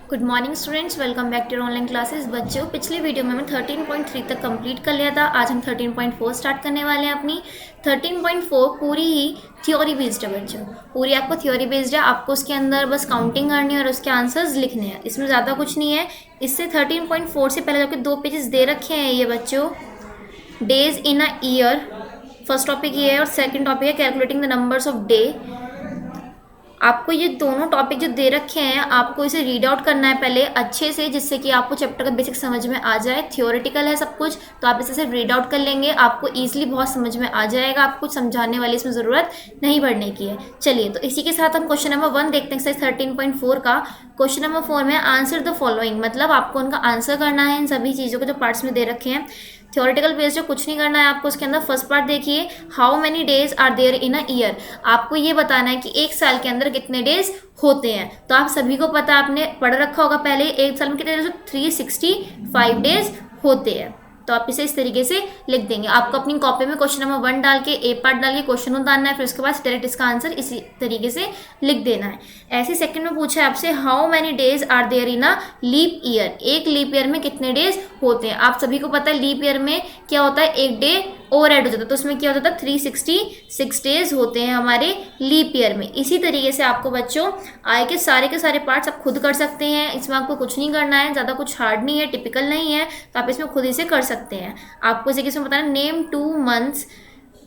Good morning students, welcome back to online classes. बच्चों, पिछले video में हमने 13.3 तक कंप्लीट कर लिया था। आज हम 13.4 स्टार्ट करने वाले हैं। अपनी 13.4 पूरी ही थ्योरी बेस्ड है बच्चों, पूरी आपको थ्योरी बेस्ड है। आपको उसके अंदर बस काउंटिंग करनी है और उसके आंसर्स लिखने हैं, इसमें ज़्यादा कुछ नहीं है। इससे 13.4 से पहले आपके दो पेजेस दे रखे हैं ये बच्चों, days in a year. First topic ये है और सेकंड टॉपिक है calculating the numbers of day. आपको ये दोनों टॉपिक जो दे रखे हैं आपको इसे रीड आउट करना है पहले अच्छे से, जिससे कि आपको चैप्टर का बेसिक समझ में आ जाए। थ्योरेटिकल है सब कुछ, तो आप इसे सिर्फ रीड आउट कर लेंगे, आपको ईजिली बहुत समझ में आ जाएगा। आपको कुछ समझाने वाली इसमें ज़रूरत नहीं पड़ने की है। चलिए, तो इसी के साथ हम क्वेश्चन नंबर 1 देखते हैं। एक्सरसाइज 13.4 का क्वेश्चन नंबर 4 में आंसर द फॉलोइंग, मतलब आपको उनका आंसर करना है इन सभी चीज़ों को जो पार्ट्स में दे रखे हैं। थ्योरेटिकल बेस्ड जो कुछ नहीं करना है आपको। उसके अंदर फर्स्ट पार्ट देखिए, how many days are there in a year. आपको ये बताना है कि एक साल के अंदर कितने डेज होते हैं। तो आप सभी को पता, आपने पढ़ रखा होगा पहले, एक साल में कितने डेज, 365 डेज होते हैं। तो आप इसे इस तरीके से लिख देंगे। आपको अपनी कॉपी में क्वेश्चन नंबर 1 डाल के ए पार्ट डाल के क्वेश्चन उतारना है, फिर उसके बाद डायरेक्ट इसका आंसर इसी तरीके से लिख देना है। ऐसे सेकंड में पूछा है आपसे, how many days are there in a leap year. एक लीप ईयर में कितने डेज होते हैं। आप सभी को पता है लीप ईयर में क्या होता है, एक डे और ऐड हो जाता है, तो उसमें क्या होता था, 366 डेज होते हैं हमारे लीप ईयर में। इसी तरीके से आपको बच्चों आए के सारे पार्ट्स आप खुद कर सकते हैं। इसमें आपको कुछ नहीं करना है, ज़्यादा कुछ हार्ड नहीं है, टिपिकल नहीं है, तो आप इसमें खुद ही से कर सकते हैं। आपको इसे किसमें बताना है, नेम 2 मंथ्स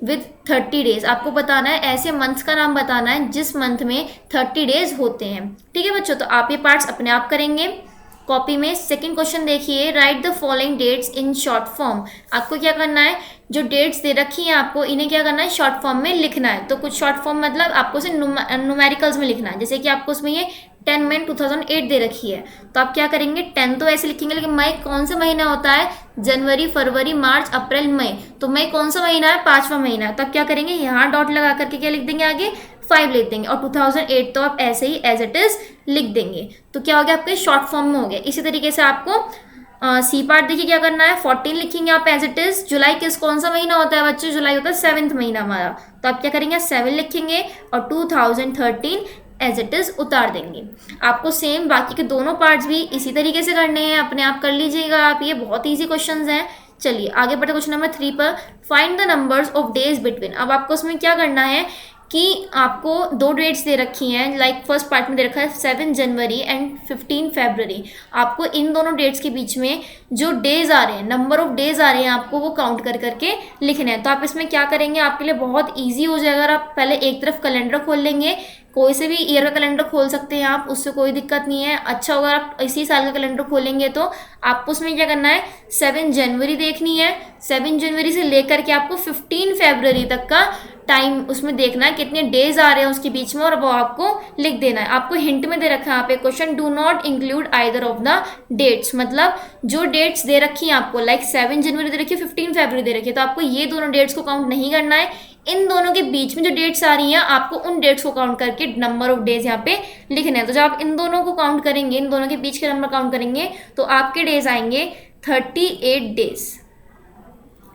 विद 30 डेज। आपको बताना है ऐसे मंथ्स का नाम बताना है जिस मंथ में 30 डेज होते हैं। ठीक है बच्चों, तो आप ये पार्ट्स अपने आप करेंगे कॉपी में। सेकंड क्वेश्चन देखिए, write the following dates in short form. आपको क्या करना है, जो डेट्स दे रखी हैं आपको इन्हें क्या करना है, शॉर्ट फॉर्म में लिखना है। तो कुछ शॉर्ट फॉर्म मतलब आपको उसे न्यूमेरिकल्स में लिखना है। जैसे कि आपको उसमें ये 10 मई 2008 दे रखी है, तो आप क्या करेंगे, 10 तो ऐसे लिखेंगे, लेकिन मई कौन सा महीना होता है, जनवरी, फरवरी, मार्च, अप्रैल, मई। तो मई कौन सा महीना है, 5वां महीना है। तो आप क्या करेंगे, यहाँ डॉट लगा करके क्या लिख देंगे, आगे 5 लिख देंगे, और 2008 तो आप ऐसे ही एज इट इज लिख देंगे। तो क्या हो गया, आपके शॉर्ट फॉर्म में हो गया। इसी तरीके से आपको सी पार्ट देखिए क्या करना है, 14 लिखेंगे आप एज इट इज। जुलाई कौन सा महीना होता है बच्चों, जुलाई होता है 7th महीना हमारा, तो आप क्या करेंगे, 7 लिखेंगे और 2013 एज इट इज उतार देंगे। आपको सेम बाकी के दोनों पार्ट्स भी इसी तरीके से करने हैं, अपने आप कर लीजिएगा आप, ये बहुत ईजी क्वेश्चन हैं। चलिए आगे बढ़ते क्वेश्चन नंबर 3 पर, find the numbers of days between. अब आपको उसमें क्या करना है कि आपको दो डेट्स दे रखी हैं, लाइक फर्स्ट पार्ट में दे रखा है 7 जनवरी एंड 15 फरवरी। आपको इन दोनों डेट्स के बीच में जो डेज आ रहे हैं, नंबर ऑफ डेज आ रहे हैं, आपको वो काउंट कर करके लिखने हैं। तो आप इसमें क्या करेंगे, आपके लिए बहुत ईजी हो जाएगा। अगर आप पहले एक तरफ कैलेंडर खोल लेंगे, कोई से भी ईयर का कैलेंडर खोल सकते हैं आप, उससे कोई दिक्कत नहीं है। अच्छा होगा आप इसी साल का कैलेंडर खोलेंगे। तो आपको उसमें क्या करना है, 7 जनवरी देखनी है, 7 जनवरी से लेकर के आपको 15 फरवरी तक का टाइम उसमें देखना है, कितने डेज आ रहे हैं उसके बीच में, और वो आपको लिख देना है। आपको हिंट में दे रखा है यहाँ पे question, do not include either of the dates. मतलब जो डेट्स दे रखी हैं आपको, लाइक 7 जनवरी दे रखी है, 15 फरवरी दे रखी है, तो आपको ये दोनों डेट्स को काउंट नहीं करना है। इन दोनों के बीच में जो डेट्स आ रही हैं आपको उन डेट्स को काउंट करके नंबर ऑफ डेज यहाँ पे लिखने हैं। तो जब आप इन दोनों को काउंट करेंगे, इन दोनों के बीच के नंबर काउंट करेंगे, तो आपके डेज आएंगे 38 डेज।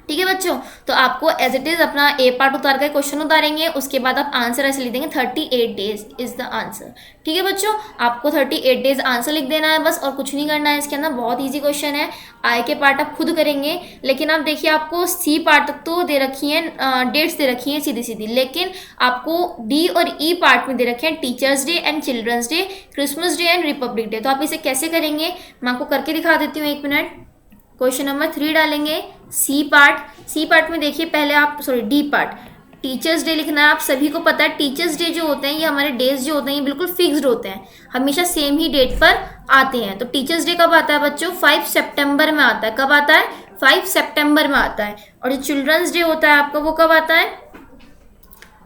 ठीक है बच्चों, तो आपको एज इट इज अपना ए पार्ट उतार कर क्वेश्चन उतारेंगे, उसके बाद आप आंसर ऐसे लिख देंगे, 38 डेज इज द आंसर। ठीक है बच्चों, आपको 38 डेज आंसर लिख देना है बस, और कुछ नहीं करना है। इसके अंदर बहुत इजी क्वेश्चन है। आई के पार्ट आप खुद करेंगे, लेकिन आप देखिए आपको सी पार्ट तक तो दे रखी हैं, डेट्स दे रखी हैं सीधी सीधी, लेकिन आपको डी और ई पार्ट में दे रखे हैं teachers day and children's day, Christmas day and republic day. तो आप इसे कैसे करेंगे, मैं आपको करके दिखा देती हूँ, 1 मिनट। क्वेश्चन नंबर 3 डालेंगे, सी पार्ट में देखिए पहले आप, डी पार्ट, टीचर्स डे लिखना है। आप सभी को पता है टीचर्स डे जो होते हैं, ये हमारे डेज जो होते हैं ये बिल्कुल फिक्स्ड होते हैं, हमेशा सेम ही डेट पर आते हैं। तो टीचर्स डे कब आता है बच्चों, 5 सितंबर में आता है। कब आता है, 5 सितंबर में आता है। और जो चिल्ड्रंस डे होता है आपका, वो कब आता है,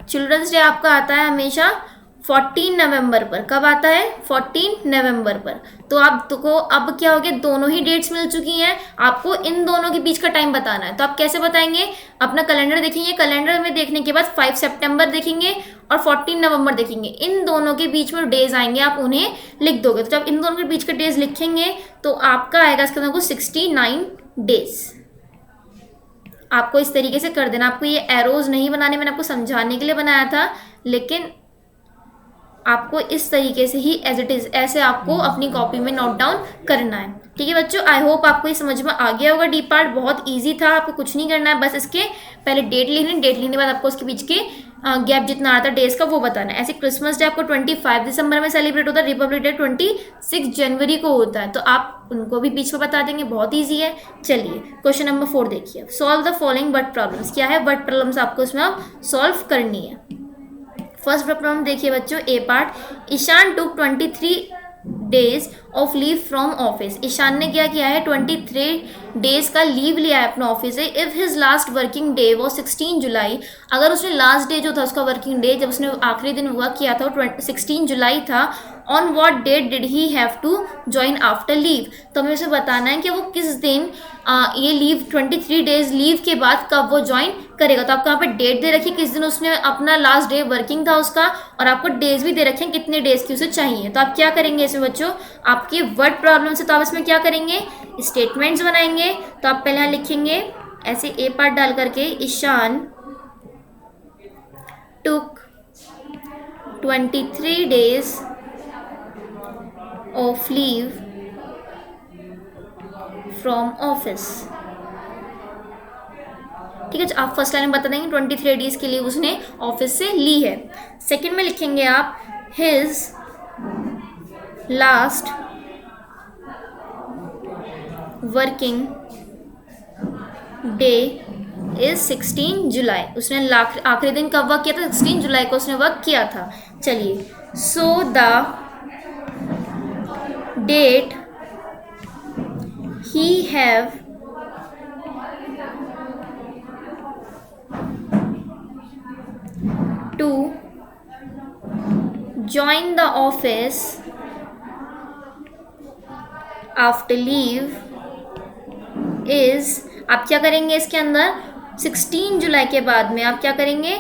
चिल्ड्रंस डे आपका आता है हमेशा 14 नवंबर पर। कब आता है, 14 नवंबर पर। तो आपको अब क्या हो गया, दोनों ही डेट्स मिल चुकी हैं, आपको इन दोनों के बीच का टाइम बताना है। तो आप कैसे बताएंगे, अपना कैलेंडर देखेंगे, कैलेंडर में देखने के बाद 5 सितंबर देखेंगे और 14 नवंबर देखेंगे, इन दोनों के बीच में डेज आएंगे, आप उन्हें लिख दोगे। तो जब इन दोनों के बीच के डेज लिखेंगे तो आपका आएगा इसके अंदर 69 डेज। आपको इस तरीके से कर देना। आपको ये एरोज नहीं बनाने, मैंने आपको समझाने के लिए बनाया था, लेकिन आपको इस तरीके से ही एज इट इज़ ऐसे आपको अपनी कॉपी में नोट डाउन करना है। ठीक है बच्चों, आई होप आपको ये समझ में आ गया होगा। डी पार्ट बहुत इजी था, आपको कुछ नहीं करना है, बस इसके पहले डेट लिखनी, डेट लिखने के बाद आपको उसके बीच के गैप जितना आता है डेज का वो बताना है। ऐसे क्रिसमस डे आपको 25 दिसंबर में सेलिब्रेट होता है, रिपब्लिक डे 26 जनवरी को होता है, तो आप उनको भी बीच में बता देंगे, बहुत ईजी है। चलिए क्वेश्चन नंबर 4 देखिए, solve the following word problems. क्या है, वर्ड प्रॉब्लम्स आपको इसमें सॉल्व करनी है। फर्स्ट प्रॉब्लम देखिए बच्चों, A part, Ishan took 23 days of leave from office. Ishan ने क्या किया है, 23 डेज का लीव लिया है अपने ऑफिस से। If his last working day वो 16 जुलाई, अगर उसने लास्ट डे जो था उसका वर्किंग डे जब उसने आखिरी दिन वर्क किया था वो 16 जुलाई था, on what date did he have to join after leave. तो हमें उसे बताना है कि वो किस दिन ये लीव 23 डेज लीव के बाद कब वो ज्वाइन करेगा। तो आपको यहाँ पे डेट दे रखी है किस दिन उसने अपना लास्ट डे वर्किंग था उसका, और आपको डेज भी दे रखे हैं कितने डेज की उसे चाहिए। तो आप क्या करेंगे इसमें बच्चों, आपकी वर्ड प्रॉब्लम से, तो आप इसमें क्या करेंगे, स्टेटमेंट्स बनाएंगे। तो आप पहले यहाँ लिखेंगे ऐसे ए पार्ट डाल करके, Ishan took 23 days of leave from office. ठीक है, आप फर्स्ट लाइन में बता देंगे 23 डेज के लिए उसने ऑफिस से ली है। सेकंड में लिखेंगे आप, his last working day is 16 जुलाई। उसने आखिरी दिन कब वर्क किया था, 16 जुलाई को उसने वर्क किया था। चलिए, so the date he have to join the office after leave is, आप क्या करेंगे इसके अंदर 16 जुलाई के बाद में आप क्या करेंगे,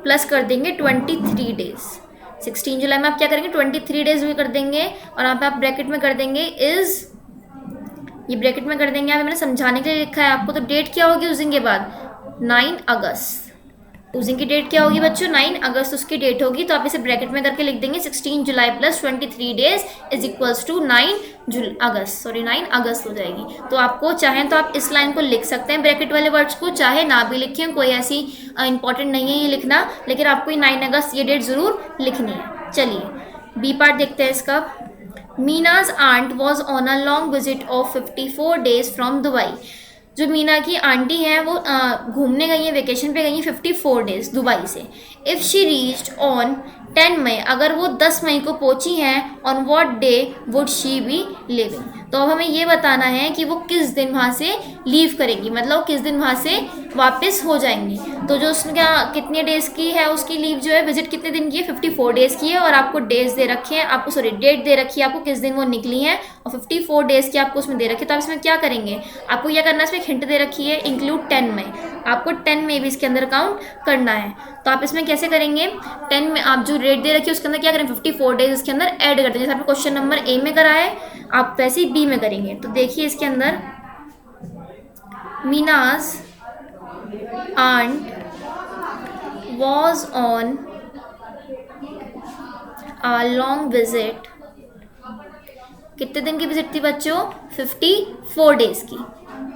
प्लस कर देंगे 23 डेज। 16 जुलाई में आप क्या करेंगे, 23 डेज भी कर देंगे, और यहाँ पे आप ब्रैकेट में कर देंगे इज, ये ब्रैकेट में कर देंगे। यहाँ पे मैंने समझाने के लिए लिखा है आपको। तो डेट क्या होगी उस दिन के बाद, 9 अगस्त। उस दिन की डेट क्या होगी बच्चों, 9 अगस्त उसकी डेट होगी। तो आप इसे ब्रैकेट में करके लिख देंगे 16 जुलाई plus 23 days is equals to 9 अगस्त हो जाएगी। तो आपको चाहें तो आप इस लाइन को लिख सकते हैं ब्रैकेट वाले वर्ड्स को, चाहे ना भी लिखें, कोई ऐसी इंपॉर्टेंट नहीं है ये लिखना, लेकिन आपको 9 अगस्त ये डेट ज़रूर लिखनी है। चलिए बी पार्ट देखते हैं इसका। Meena's aunt was on a long visit of 54 days from Dubai. जो मीना की आंटी हैं वो घूमने गई हैं, वेकेशन पे गई हैं 54 डेज दुबई से। इफ़ शी रीच्ड ऑन 10 मई, अगर वो 10 मई को पहुंची हैं, on what day would she be living. तो अब हमें ये बताना है कि वो किस दिन वहाँ से लीव करेंगी, मतलब किस दिन वहाँ से वापस हो जाएंगी। तो जो उसका कितने डेज़ की है उसकी लीव जो है, विजिट कितने दिन की है, 54 डेज़ की है, और आपको डेज दे रखे हैं, आपको सॉरी डेट दे रखी है आपको किस दिन वो निकली हैं, और 54 डेज़ की आपको उसमें दे रखी है। तो आप इसमें क्या करेंगे, आपको क्या करना है, इसमें हिंट दे रखी है इंक्लूड 10 मई, आपको 10 मई भी इसके अंदर काउंट करना है। तो आप इसमें कैसे करेंगे, 10 में आप जो रेट दे रखी है उसके अंदर क्या करें, 54 डेज इसके अंदर ऐड कर देंगे। जैसे आपने क्वेश्चन नंबर ए में करा है आप वैसे ही बी में करेंगे। तो देखिए इसके अंदर, Meena's aunt was on a long visit, कितने दिन की विजिट थी बच्चों, 54 डेज की।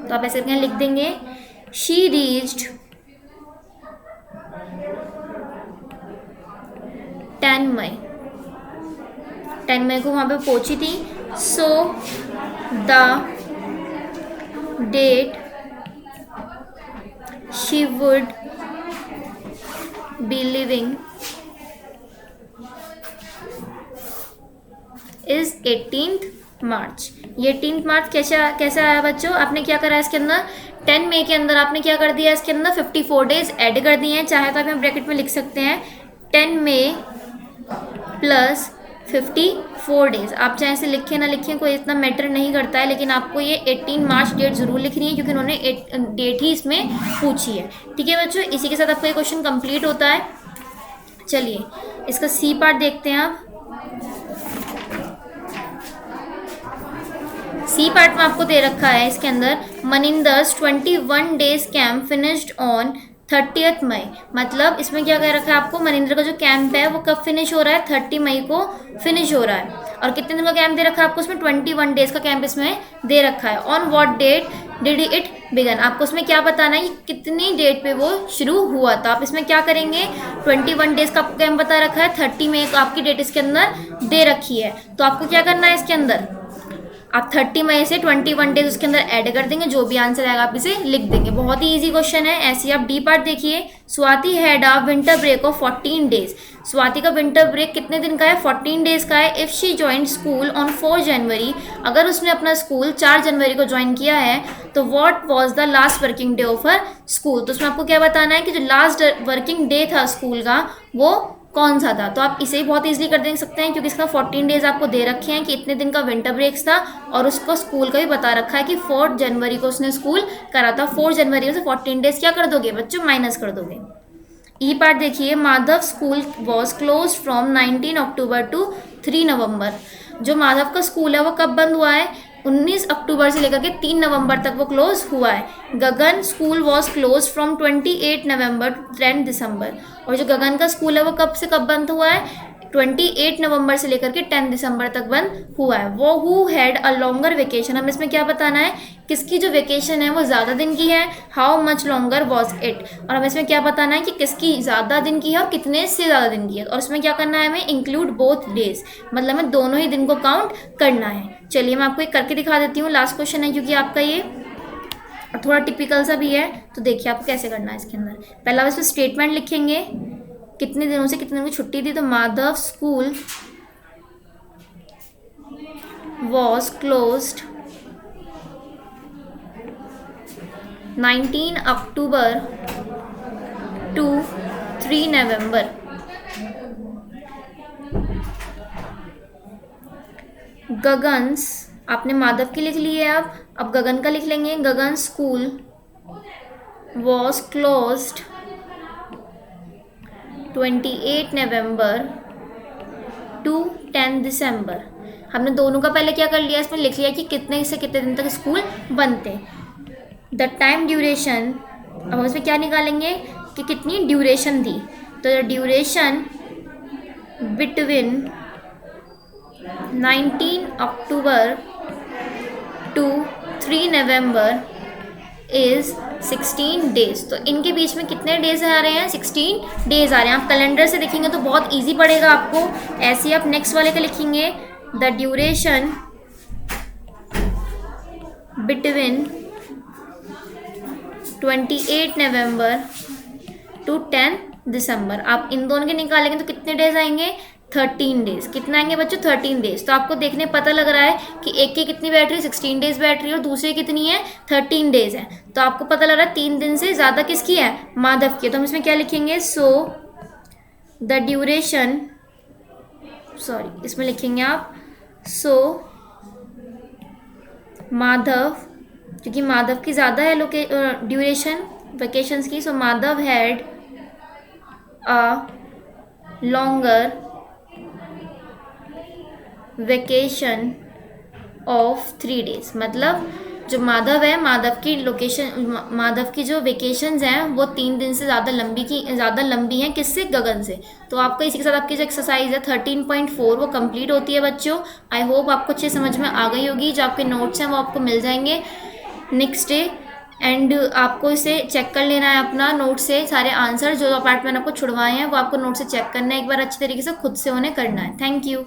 तो आप ऐसे करके लिख देंगे, शी रीच्ड 10 मई, 10 मई को वहाँ पे पहुँची थी। So the date she would be living is 18 March. ये 18 मार्च कैसे आया बच्चों, आपने क्या करा है इसके अंदर, 10 मई के अंदर आपने क्या कर दिया, इसके अंदर 54 डेज ऐड कर दिए हैं। चाहे तो आप यहाँ ब्रैकेट में लिख सकते हैं 10 मई प्लस 54 डेज। आप चाहे इसे लिखें ना लिखें कोई इतना मैटर नहीं करता है, लेकिन आपको ये 18 मार्च डेट ज़रूर लिखनी है क्योंकि उन्होंने डेट ही इसमें पूछी है। ठीक है बच्चों, इसी के साथ आपका ये क्वेश्चन कंप्लीट होता है। चलिए इसका सी पार्ट देखते हैं आप। सी पार्ट में आपको दे रखा है इसके अंदर, मनिंदर्स 21 डेज कैंप फिनिश्ड ऑन 30 मई, मतलब इसमें क्या कह रखा है आपको, मनिंद्र का जो कैंप है वो कब फिनिश हो रहा है, 30 मई को फिनिश हो रहा है। और कितने दिन का कैंप दे रखा है आपको, उसमें 21 डेज का कैंप इसमें दे रखा है। On what date did it begin, आपको उसमें क्या बताना है, कितनी डेट पे वो शुरू हुआ। तो आप इसमें क्या करेंगे, 21 डेज का आपको कैंप बता रखा है, 30 मई को आपकी डेट इसके अंदर दे रखी है। तो आपको क्या करना है, इसके अंदर आप 30 मई से 21 डेज उसके अंदर ऐड कर देंगे, जो भी आंसर आएगा आप इसे लिख देंगे। बहुत ही इजी क्वेश्चन है। ऐसे ही आप डी पार्ट देखिए, Swati had a winter break of 14 days, Swati का विंटर ब्रेक कितने दिन का है, 14 डेज का है। If she join school on 4 जनवरी, अगर उसने अपना स्कूल 4 जनवरी को ज्वाइन किया है, तो what was the last working day of her school, तो उसमें आपको क्या बताना है कि जो लास्ट वर्किंग डे था स्कूल का वो कौन सा था। तो आप इसे ही बहुत इजीली कर दे सकते हैं, क्योंकि इसका 14 डेज आपको दे रखे हैं कि इतने दिन का विंटर ब्रेक्स था, और उसको स्कूल का भी बता रखा है कि 4 जनवरी को उसने स्कूल करा था। 4 जनवरी से 14 डेज क्या कर दोगे बच्चों, माइनस कर दोगे। ई पार्ट देखिए, Madhav school was close from 19 October to 3 November, जो माधव का स्कूल है वो कब बंद हुआ है, 19 अक्टूबर से लेकर के 3 नवंबर तक वो क्लोज हुआ है। Gagan school was close from 28 November to 10 दिसंबर, और जो गगन का स्कूल है वो कब से कब बंद हुआ है, 28 नवंबर से लेकर के 10 दिसंबर तक बंद हुआ है। वो who had a longer vacation, हमें इसमें क्या बताना है, किसकी जो वेकेशन है वो ज़्यादा दिन की है, how much longer was it, और हमें इसमें क्या बताना है कि किसकी ज़्यादा दिन की है और कितने से ज़्यादा दिन की है। और इसमें क्या करना है, हमें इंक्लूड बोथ डेज, मतलब हमें दोनों ही दिन को काउंट करना है। चलिए मैं आपको एक करके दिखा देती हूँ, लास्ट क्वेश्चन है क्योंकि आपका ये थोड़ा टिपिकल सा भी है। तो देखिए आपको कैसे करना है इसके अंदर, पहला आप इसमें स्टेटमेंट लिखेंगे, कितने दिनों से कितने दिन की छुट्टी थी, तो Madhav school was closed 19 October to 3 November. गगन्स, आपने माधव की लिख ली है, अब गगन का लिख लेंगे, Gagan school was closed 28 November to 10 दिसंबर। हमने दोनों का पहले क्या कर लिया, इसमें लिख लिया कि कितने से कितने दिन तक स्कूल बनते हैं। द टाइम ड्यूरेशन, अब हम इसमें क्या निकालेंगे कि कितनी ड्यूरेशन थी, तो the duration between 19 October to 3 November is 16 days. तो इनके बीच में कितने डेज आ रहे हैं, 16 डेज आ रहे हैं। आप कैलेंडर से देखेंगे तो बहुत इजी पड़ेगा आपको। ऐसे ही आप नेक्स्ट वाले का लिखेंगे, the duration between 28 November to 10 December. आप इन दोनों के निकालेंगे तो कितने डेज आएंगे, 13 डेज। कितना आएंगे बच्चों, 13 डेज। तो आपको देखने पता लग रहा है कि एक की कितनी बैटरी 16 डेज बैटरी और दूसरे कितनी है 13 डेज है। तो आपको पता लग रहा है 3 दिन से ज़्यादा किसकी है, माधव की। तो हम इसमें क्या लिखेंगे, सो द ड्यूरेशन, सॉरी इसमें लिखेंगे आप सो माधव, क्योंकि माधव की ज़्यादा है ड्यूरेशन वेकेशंस की, so Madhav had a longer vacation of 3 days. मतलब जो माधव है, माधव की जो वेकेशंस हैं वो 3 दिन से ज़्यादा लंबी हैं, किससे, गगन से। तो आपका इसी के साथ आपकी जो एक्सरसाइज है 13.4 वो कंप्लीट होती है बच्चों। आई होप आपको अच्छे समझ में आ गई होगी। जो आपके नोट्स हैं वो आपको मिल जाएंगे नेक्स्ट डे, एंड आपको इसे चेक कर लेना है अपना नोट से। सारे आंसर जो पार्ट मैंने आपको छुड़वाए हैं वो आपको नोट से चेक करना है एक बार अच्छे तरीके से, खुद से उन्हें करना है। Thank you.